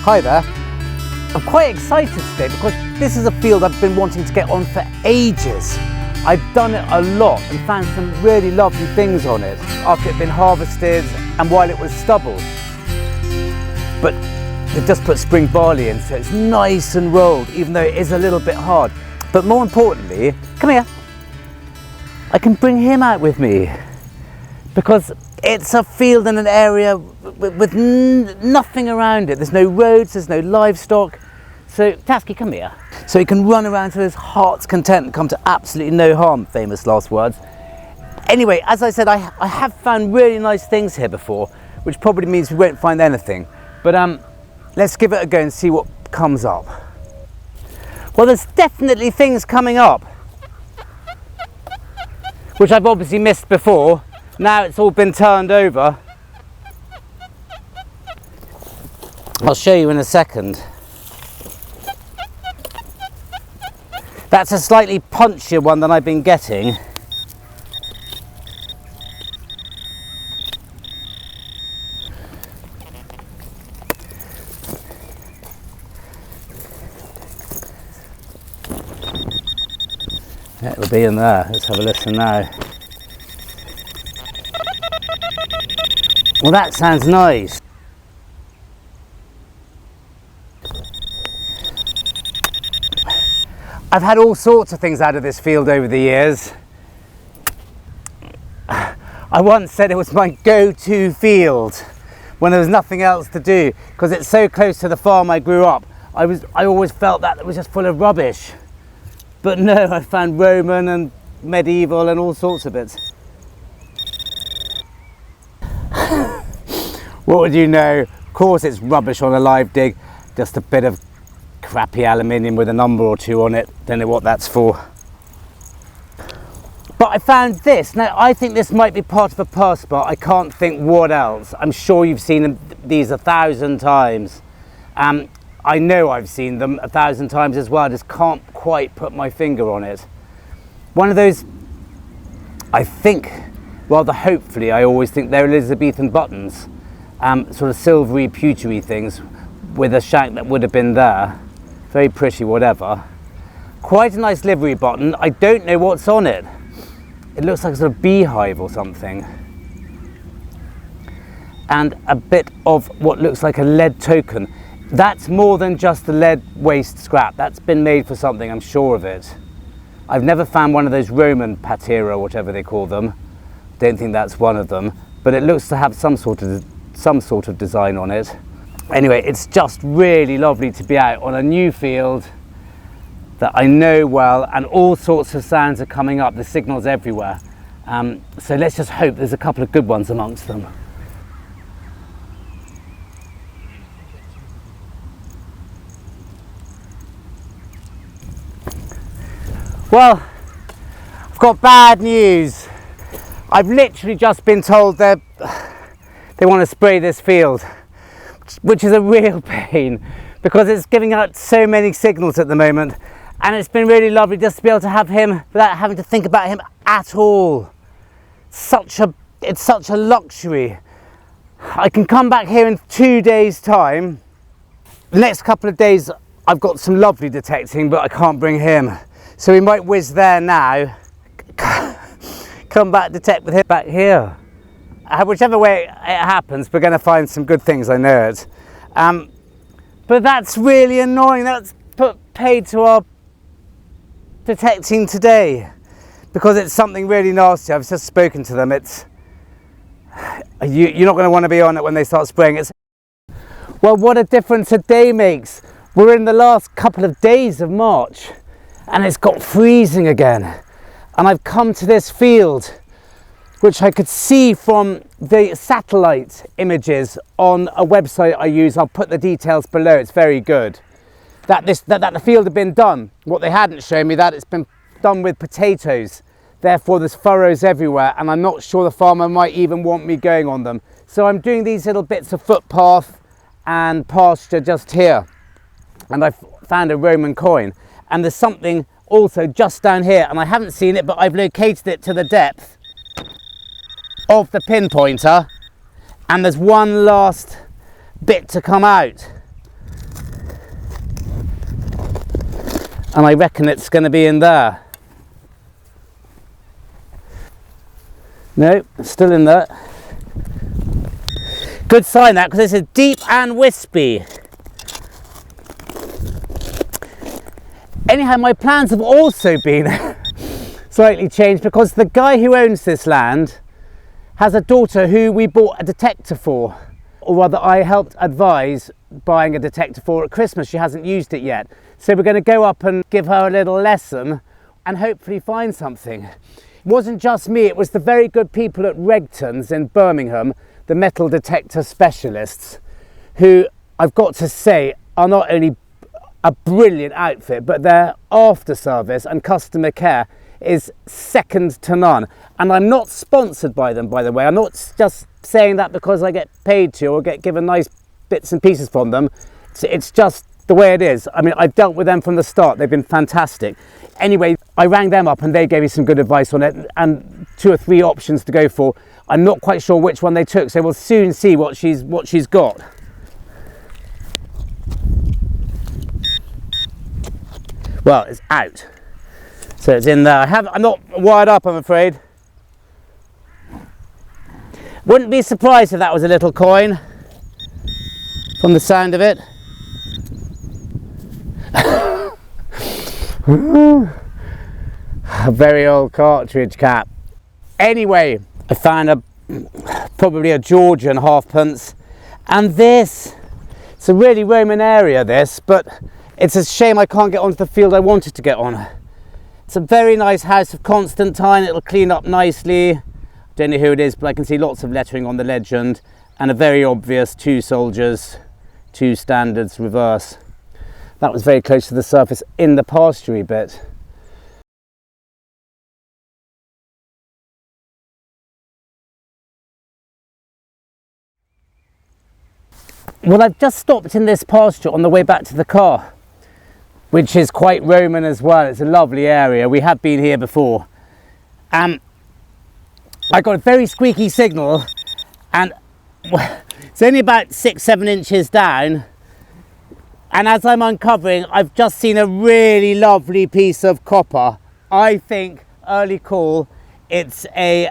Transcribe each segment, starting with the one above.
Hi there. I'm quite excited today because this is a field I've been wanting to get on for ages. I've done it a lot and found some really lovely things on it after it had been harvested and while it was stubble. But they've just put spring barley in, so it's nice and rolled, even though it is a little bit hard. But more importantly, come here, I can bring him out with me because it's a field in an area with nothing around it. There's no roads, there's no livestock. So Tasc, come here. So he can run around to his heart's content and come to absolutely no harm, famous last words. Anyway, as I said, I have found really nice things here before, which probably means we won't find anything. But let's give it a go and see what comes up. Well, there's definitely things coming up, which I've obviously missed before. Now it's all been turned over. I'll show you in a second. That's a slightly punchier one than I've been getting. It'll be in there. Let's have a listen now. Well, that sounds nice. I've had all sorts of things out of this field over the years. I once said it was my go-to field when there was nothing else to do because it's so close to the farm I grew up. I always felt that it was just full of rubbish. But no, I found Roman and medieval and all sorts of it. What would you know? Of course it's rubbish on a live dig, just a bit of crappy aluminium with a number or two on it. Don't know what that's for. But I found this. Now I think this might be part of a purse bar. I can't think what else. I'm sure you've seen these 1,000 times. I know I've seen them 1,000 times as well. I just can't quite put my finger on it. One of those, I think, rather hopefully, I always think they're Elizabethan buttons. Sort of silvery, pewtery things with a shank that would have been there. Very pretty, whatever. Quite a nice livery button. I don't know what's on it. It looks like a sort of beehive or something. And a bit of what looks like a lead token. That's more than just the lead waste scrap. That's been made for something, I'm sure of it. I've never found one of those Roman patera, whatever they call them. Don't think that's one of them. But it looks to have some sort of design on it. Anyway, it's just really lovely to be out on a new field that I know well, and all sorts of sounds are coming up. The signals everywhere. So let's just hope there's a couple of good ones amongst them. Well, I've got bad news. I've literally just been told they want to spray this field, which is a real pain because it's giving out so many signals at the moment, and it's been really lovely just to be able to have him without having to think about him at all. It's such a luxury. I can come back here in 2 days' time. The next couple of days I've got some lovely detecting, but I can't bring him. So we might whiz there now, come back, detect with him back here. Whichever way it happens, we're going to find some good things, I know it. But that's really annoying. That's paid to our detecting today because it's something really nasty. I've just spoken to them. You're not going to want to be on it when they start spraying it. Well, what a difference a day makes. We're in the last couple of days of March and it's got freezing again. And I've come to this field, which I could see from the satellite images on a website I use. I'll put the details below, it's very good. That the field had been done. What they hadn't shown me, that it's been done with potatoes. Therefore there's furrows everywhere, and I'm not sure the farmer might even want me going on them. So I'm doing these little bits of footpath and pasture just here. And I've found a Roman coin. And there's something also just down here, and I haven't seen it, but I've located it to the depth of the pinpointer, and there's one last bit to come out. And I reckon it's going to be in there. No, it's still in there. Good sign that, because this is deep and wispy. Anyhow, my plans have also been slightly changed, because the guy who owns this land has a daughter who we bought a detector for, or rather I helped advise buying a detector for at Christmas. She hasn't used it yet, so we're going to go up and give her a little lesson and hopefully find something. It wasn't just me, it was the very good people at Regton's in Birmingham, the metal detector specialists, who I've got to say are not only a brilliant outfit, but their after service and customer care is second to none. And I'm not sponsored by them, by the way. I'm not just saying that because I get paid to or get given nice bits and pieces from them. It's just the way it is. I mean, I've dealt with them from the start. They've been fantastic. Anyway, I rang them up and they gave me some good advice on it, and 2 or 3 options to go for. I'm not quite sure which one they took, so we'll soon see what she's got. Well, it's out. So it's in there. I'm not wired up, I'm afraid. Wouldn't be surprised if that was a little coin from the sound of it. A very old cartridge cap. Anyway, I found probably a Georgian halfpence, and this, it's a really Roman area this, but it's a shame I can't get onto the field I wanted to get on. It's a very nice house of Constantine. It'll clean up nicely. Don't know who it is, but I can see lots of lettering on the legend, and a very obvious 2 soldiers, 2 standards reverse. That was very close to the surface in the pasture bit. Well, I've just stopped in this pasture on the way back to the car, which is quite Roman as well. It's a lovely area. We have been here before. I got a very squeaky signal, and it's only about 6-7 inches down. And as I'm uncovering, I've just seen a really lovely piece of copper. I think, early call, it's a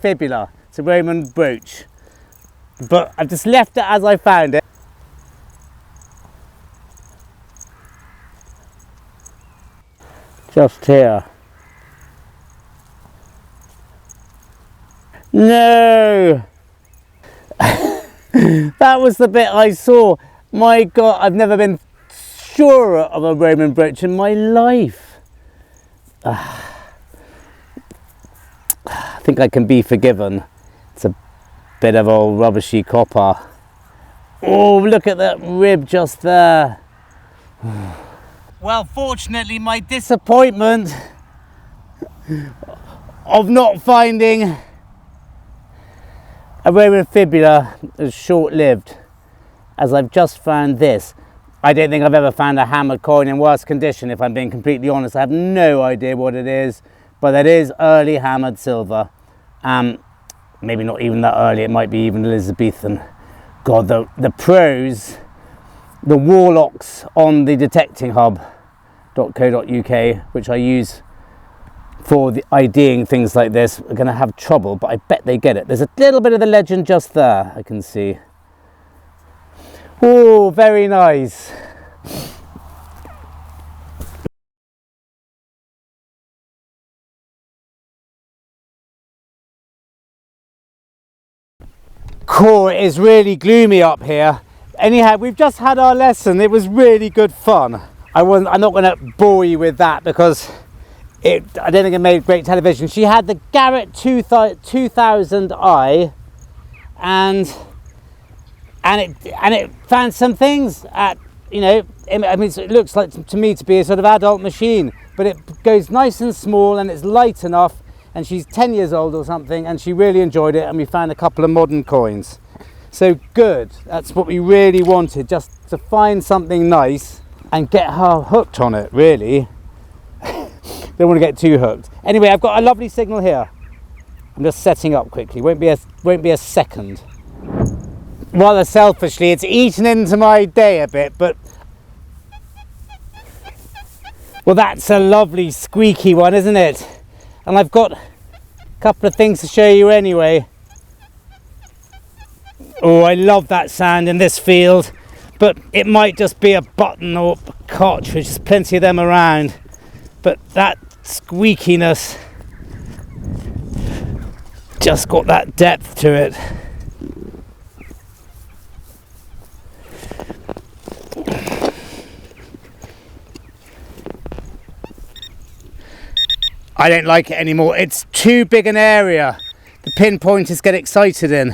fibula. It's a Roman brooch. But I've just left it as I found it. Just here. No! That was the bit I saw. My God, I've never been surer of a Roman brooch in my life. I think I can be forgiven. It's a bit of old rubbishy copper. Oh, look at that rib just there. Well, fortunately, my disappointment of not finding a Roman fibula is short-lived, as I've just found this. I don't think I've ever found a hammered coin in worse condition, if I'm being completely honest. I have no idea what it is, but it is early hammered silver. Maybe not even that early, it might be even Elizabethan. God, the pros, the warlocks on the detecting hub.co.uk, which I use for the IDing things like this, are going to have trouble, but I bet they get it. There's a little bit of the legend just there, I can see. Oh, very nice. Cool, it is really gloomy up here. Anyhow, we've just had our lesson. It was really good fun. I'm not going to bore you with that because I don't think it made great television. She had the Garrett 2000i, and it found some things at, you know, I mean, it looks like to me to be a sort of adult machine, but it goes nice and small and it's light enough. And she's 10 years old or something, and she really enjoyed it, and we found a couple of modern coins. So good, that's what we really wanted, just to find something nice and get her hooked on it, really. Don't want to get too hooked. Anyway, I've got a lovely signal here. I'm just setting up quickly, won't be a second. Rather selfishly, it's eaten into my day a bit, but Well, that's a lovely squeaky one, isn't it? And I've got a couple of things to show you anyway. Oh, I love that sound in this field, but it might just be a button or a cartridge. There's plenty of them around, but that squeakiness just got that depth to it. I don't like it anymore. It's too big an area. The pinpointers get excited in.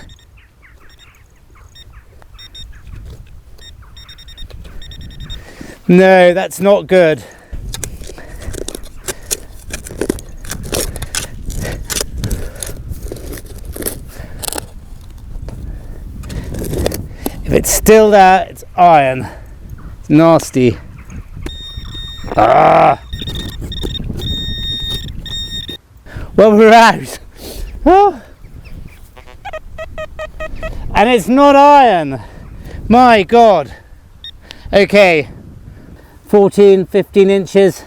No, that's not good. If it's still there, it's iron. It's nasty. Ah! Well, we're out. Oh. And it's not iron. My God. Okay. 14, 15 inches.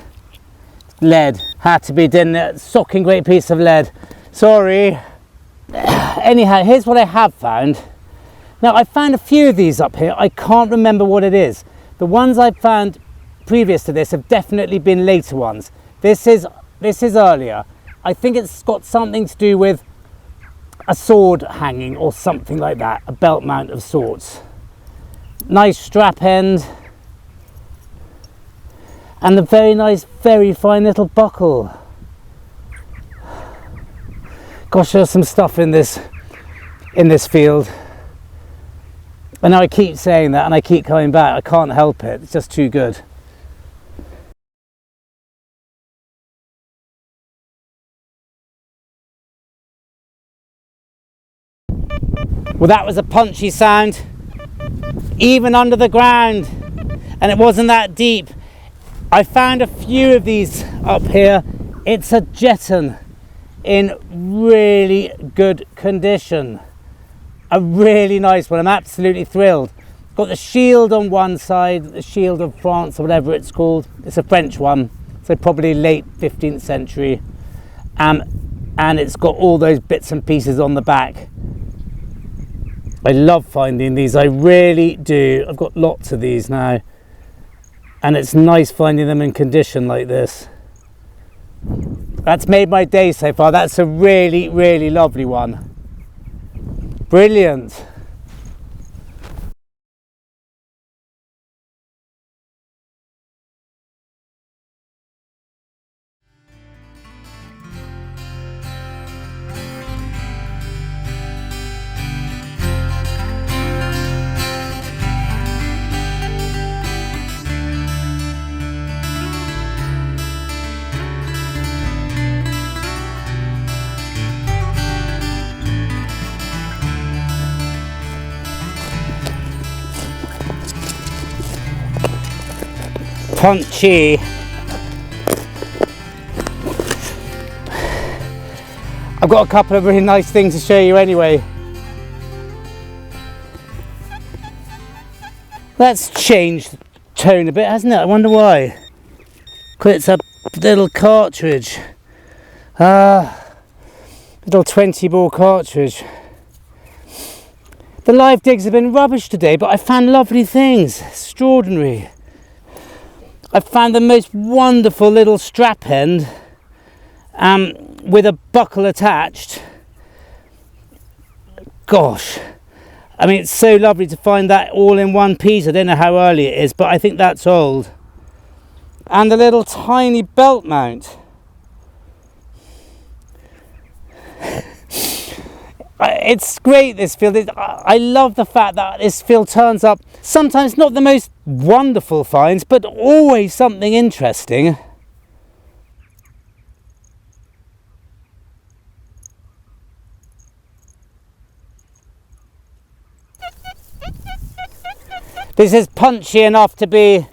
Lead. Had to be, didn't it? Socking great piece of lead. Sorry. Anyhow, here's what I have found. Now, I found a few of these up here. I can't remember what it is. The ones I've found previous to this have definitely been later ones. This is earlier. I think it's got something to do with a sword hanging or something like that, a belt mount of sorts. Nice strap end and a very nice, very fine little buckle. Gosh, there's some stuff in this field. And I keep saying that and I keep coming back. I can't help it. It's just too good. Well, that was a punchy sound, even under the ground, and it wasn't that deep. I found a few of these up here. It's a JETTON in really good condition. A really nice one. I'm absolutely thrilled. Got the shield on one side, the shield of France or whatever it's called. It's a French one, so probably late 15th century. And it's got all those bits and pieces on the back. I love finding these, I really do. I've got lots of these now, and it's nice finding them in condition like this. That's made my day so far. That's a really, really lovely one. Brilliant. Punchy. I've got a couple of really nice things to show you anyway. That's changed tone a bit, hasn't it? I wonder why. Because it's a little cartridge. Little 20 ball cartridge. The live digs have been rubbish today, but I found lovely things. Extraordinary. I found the most wonderful little strap end with a buckle attached. Gosh, I mean, it's so lovely to find that all in one piece. I don't know how early it is, but I think that's old. And a little tiny belt mount. It's great, this field. I love the fact that this field turns up sometimes not the most wonderful finds, but always something interesting. This is punchy enough to be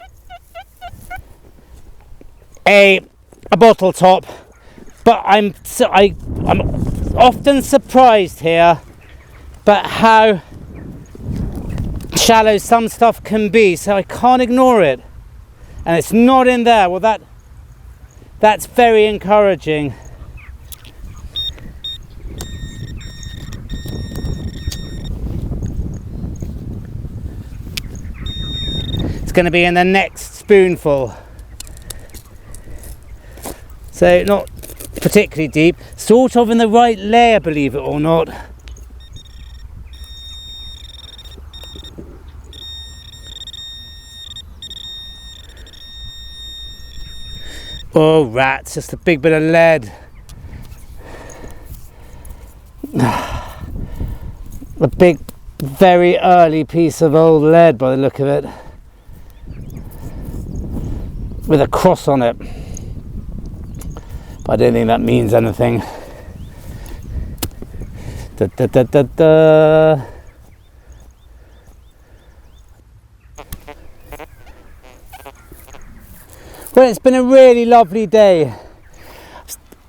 a bottle top, but I'm often surprised here but how shallow some stuff can be, so I can't ignore it. And it's not in there. Well, that That's very encouraging. It's going to be in the next spoonful. So not particularly deep, sort of in the right layer, believe it or not. Oh rats, just a big bit of lead. A big, very early piece of old lead by the look of it, with a cross on it. But I don't think that means anything. Da, da, da, da, da. Well, it's been a really lovely day.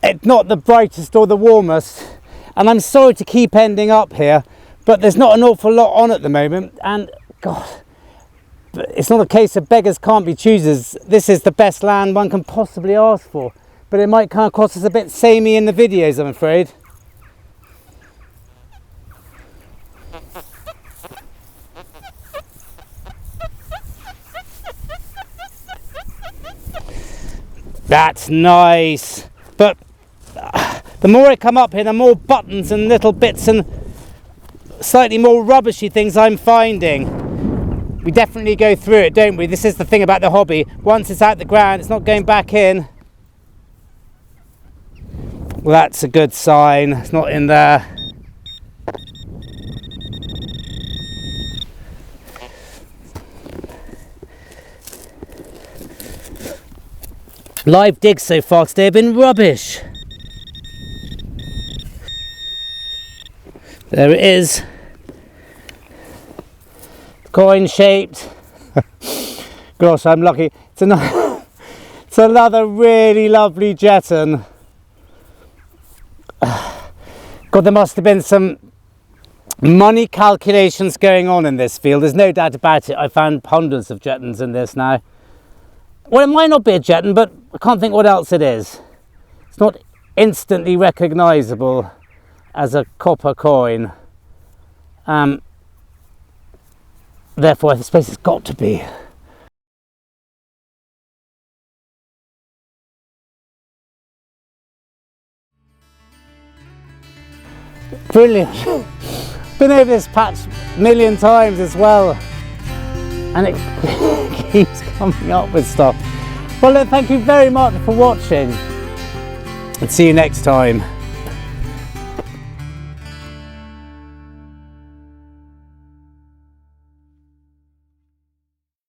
It's not the brightest or the warmest, and I'm sorry to keep ending up here, but there's not an awful lot on at the moment, and God, it's not a case of beggars can't be choosers. This is the best land one can possibly ask for, but it might come across as a bit samey in the videos, I'm afraid. That's nice, but the more I come up here, the more buttons and little bits and slightly more rubbishy things I'm finding. We definitely go through it, don't we? This is the thing about the hobby. Once it's out the ground, it's not going back in. Well, that's a good sign. It's not in there. Live digs so far today have been rubbish. There it is. Coin shaped. Gosh, I'm lucky. It's another really lovely JETTON. God, there must have been some money calculations going on in this field. There's no doubt about it. I found hundreds of JETTONs in this now. Well, it might not be a JETTON, but I can't think what else it is. It's not instantly recognisable as a copper coin. Therefore, I suppose it's got to be. Brilliant. Been over this patch a million times as well, and it keeps coming up with stuff. Well, thank you very much for watching, and see you next time.